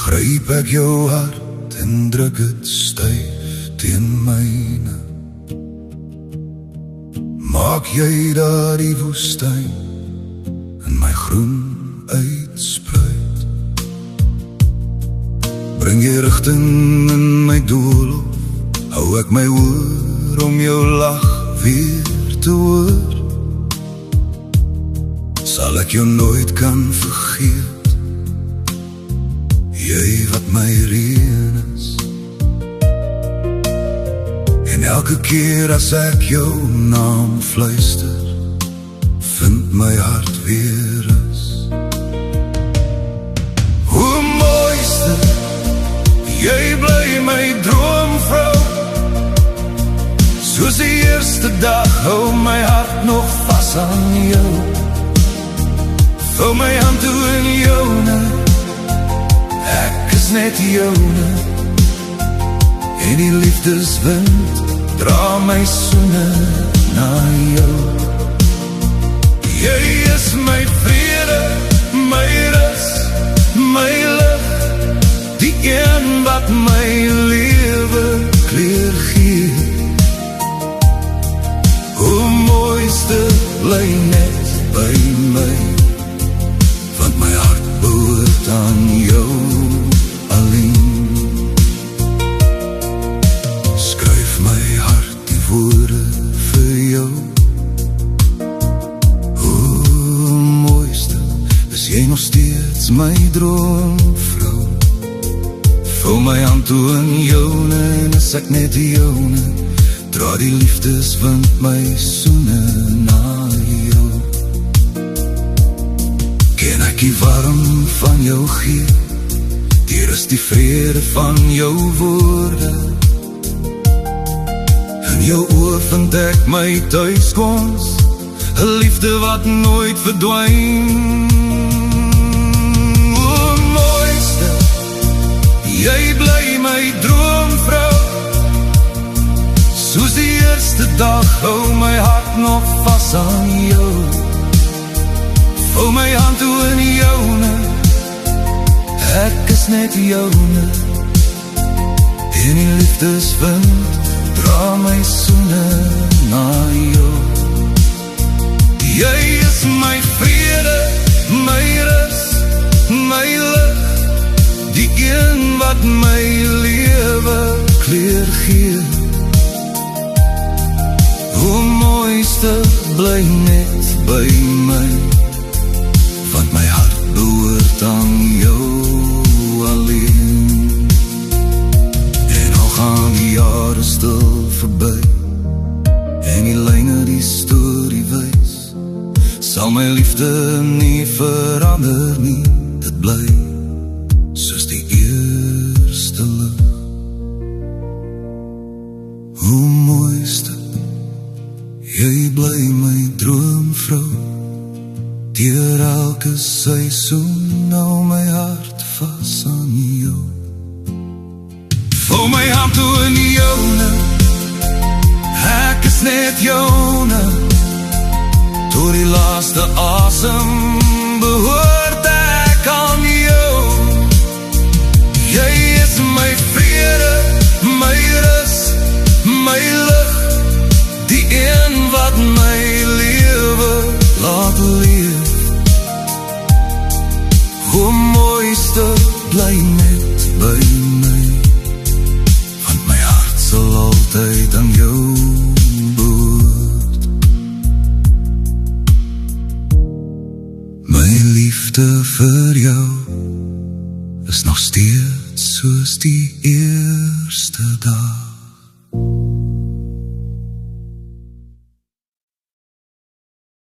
Gryp ek jou hart en druk het styf teen myne. Maak jy daar die woestyn in my groen uitspruit. Bring jy rigting in my doolhof, hou ek my oor om jou lag weer te hoor. Sal ek jou nooit kan vergeet, jy wat my reën is. En elke keer as ek jou naam fluister, vind my hart weer rus. Hoe mooiste, jy bly my droomvrou. Soos die eerste dag hou my hart nog vas aan jou. Vou my hand toe in joune, ek is net joune. En die liefdeswind dra my soene na jou. Jy is my vrede, my rus, my lig, die een wat my lewe kleur gee. O mooiste, bly net by my, want my hart behoort aan jou alleen. Skryf my hart die woorde vir jou. O mooiste, is jy nog steeds my droomvrou. Vou my hand toe in joune, en is ek net joune. Dra die liefdeswind my soene na jou. Ken ek die warm van jou gee, hier is die vrede van jou woorde. In jou oor vind ek my thuiskoms, 'n liefde wat nooit verdwyn. O mooiste, jy bly my droomvrou. Soos die eerste dag hou my hart nog vas aan jou. Vou my hand toe in joune, ek is net joune. En die liefdeswind dra my soene na jou. Jy is my vrede, my rus, my lig, die een wat my lewe kleur gee. O mooiste, bly net by my, want my hart behoort aan jou alleen. En al gaan die jare stil verby, en die lyne die storie wys, sal my liefde nie verander nie, dit bly soos die eerste lig. O mooiste, jy bly my droomvrou. Deur elke seisoen hou my hart vas aan jou. Vou my hand toe in joune, ek is net joune. Tot die laaste asem behoort ek aan jou. Jy is my vrede, my rus, my lig, die een wat my lewe laat leef. O mooiste, bly net by my, want my hart sal altyd aan jou behoort. My liefde vir jou is nog steeds soos die eerste dag.